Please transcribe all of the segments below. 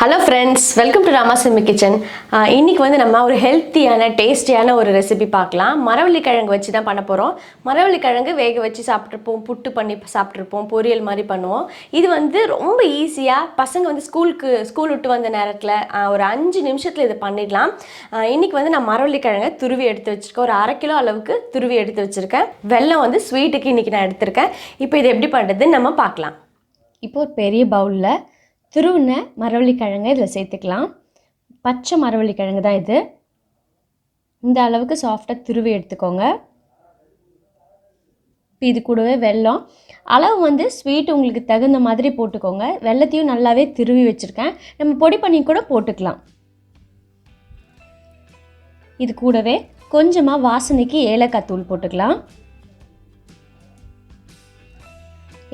Hello friends, welcome to Ramas Yummy Kitchen. இன்னைக்கு வந்து நம்ம ஒரு ஹெல்த்தியான டேஸ்டியான ஒரு ரெசிபி பார்க்கலாம். மரவள்ளி கிழங்கு வச்சு தான் பண்ண போறோம். மரவள்ளி கிழங்கு வேக வச்சு சாப்பிட்டுருப்போம், புட்டு பண்ணி சாப்பிட்டுருப்போம், பொரியல் மாதிரி பண்ணுவோம். இது வந்து ரொம்ப ஈஸியா பசங்க வந்து ஸ்கூல் விட்டு வந்த நேரத்துல ஒரு 5 நிமிஷத்துல இத பண்ணிடலாம். இன்னைக்கு வந்து நான் மரவள்ளி கிழங்கை துருவி எடுத்து வச்சிருக்கேன். ஒரு 1/2 கிலோ அளவுக்கு துருவி எடுத்து வச்சிருக்கேன். வெல்லம் வந்து ஸ்வீட்டுக்கு இன்னைக்கு நான் எடுத்திருக்கேன். இப்போ இது எப்படி பண்றதுன்னு நம்ம பார்க்கலாம். இப்போ ஒரு பெரிய பவுல்ல துருவின மரவள்ளி கிழங்கை இதில் சேர்த்துக்கலாம். பச்சை மரவள்ளி கிழங்கு தான் இது. இந்த அளவுக்கு சாஃப்டாக துருவி எடுத்துக்கோங்க. இப்போ இது கூடவே வெல்லம் அளவு வந்து ஸ்வீட் உங்களுக்கு தகுந்த மாதிரி போட்டுக்கோங்க. வெல்லத்தையும் நல்லாவே துருவி வச்சுருக்கேன். நம்ம பொடி பண்ணி கூட போட்டுக்கலாம். இது கூடவே கொஞ்சமாக வாசனைக்கு ஏலக்காய் தூள் போட்டுக்கலாம்.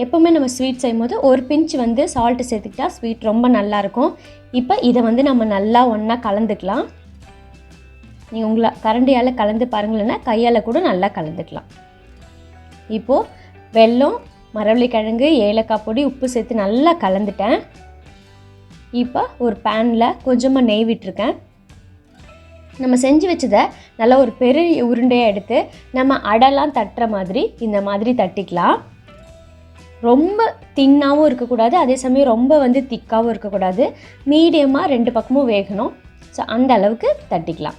எப்போவுமே நம்ம ஸ்வீட் செய்யும்போது ஒரு பிஞ்ச் வந்து சால்ட்டு சேர்த்துக்கிட்டா ஸ்வீட் ரொம்ப நல்லாயிருக்கும். இப்போ இதை வந்து நம்ம நல்லா ஒன்றா கலந்துக்கலாம். நீங்கள் உங்களை கரண்டியால் கலந்து பாருங்களேன்னா கையால் கூட நல்லா கலந்துக்கலாம். இப்போது வெல்லம், மரவள்ளி கிழங்கு, ஏலக்காய் பொடி, உப்பு சேர்த்து நல்லா கலந்துட்டேன். இப்போ ஒரு பேனில் கொஞ்சமாக நெய் விட்டுருக்கேன். நம்ம செஞ்சு வச்சதை நல்லா ஒரு பெரிய உருண்டையாக எடுத்து நம்ம அடைலாம் தட்டுற மாதிரி இந்த மாதிரி தட்டிக்கலாம். ரொம்ப தின்னாகவும் இருக்கக்கூடாது, அதே சமயம் ரொம்ப வந்து திக்காகவும் இருக்கக்கூடாது. மீடியமாக 2 பக்கமும் வேகணும். ஸோ அந்த அளவுக்கு தட்டிக்கலாம்.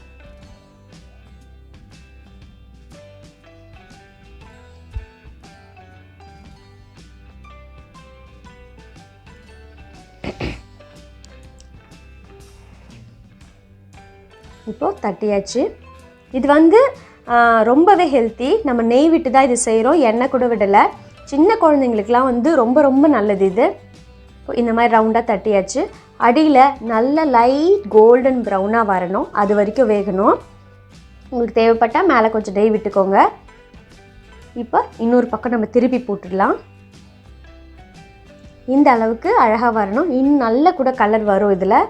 இப்போது தட்டியாச்சு. இது வந்து ரொம்பவே ஹெல்த்தி. நம்ம நெய் விட்டு தான் இது செய்கிறோம், எண்ணெய் கூட விடலை. சின்ன குழந்தைங்களுக்கெலாம் வந்து ரொம்ப ரொம்ப நல்லது இது. இந்த மாதிரி ரவுண்டாக தட்டியாச்சு. அடியில் நல்ல லைட் கோல்டன் ப்ரௌனாக வரணும், அது வரைக்கும் வேகணும். உங்களுக்கு தேவைப்பட்டால் மேலே கொஞ்சம் நெய் விட்டுக்கோங்க. இப்போ இன்னொரு பக்கம் நம்ம திருப்பி போட்டுடலாம். இந்த அளவுக்கு அழகாக வரணும். இன்னும் நல்ல கூட கலர் வரும் இதில்.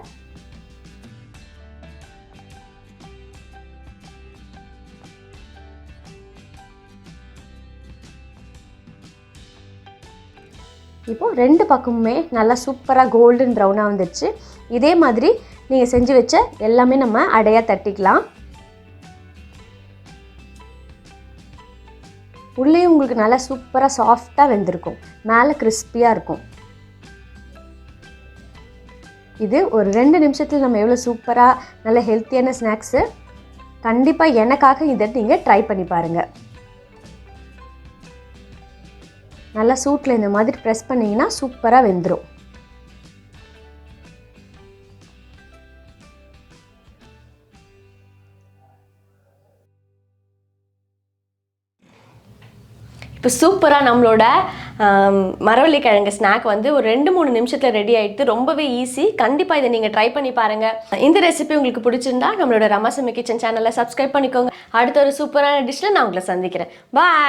இப்போது 2 பக்கமுமே நல்லா சூப்பராக கோல்டன் ப்ரௌனாக வந்துடுச்சு. இதே மாதிரி நீங்கள் செஞ்சு வச்ச எல்லாமே நம்ம அடையாக தட்டிக்கலாம். உள்ளேயும் உங்களுக்கு நல்லா சூப்பராக சாஃப்டாக வெந்திருக்கும், மேலே கிறிஸ்பியாக இருக்கும். இது ஒரு 2 நிமிஷத்தில் நம்ம எவ்வளோ சூப்பராக நல்ல ஹெல்த்தியான ஸ்நாக்ஸு. கண்டிப்பாக எனக்காக இதை நீங்கள் ட்ரை பண்ணி பாருங்கள். நல்லா சூட்டில் இந்த மாதிரி ப்ரெஸ் பண்ணிங்கன்னா சூப்பராக வெந்துடும். இப்போ சூப்பராக நம்மளோட மரவள்ளி கிழங்கு ஸ்நாக் வந்து ஒரு 2-3 நிமிஷத்தில் ரெடி ஆகிடுது. ரொம்பவே ஈஸி. கண்டிப்பாக இதை நீங்கள் ட்ரை பண்ணி பாருங்கள். இந்த ரெசிபி உங்களுக்கு பிடிச்சிருந்தா நம்மளோட ரமாஸ் யம்மி கிச்சன் சேனலை சப்ஸ்கிரைப் பண்ணிக்கோங்க. அடுத்த ஒரு சூப்பரான டிஷ்ஷில் நான் உங்களை சந்திக்கிறேன். பாய்.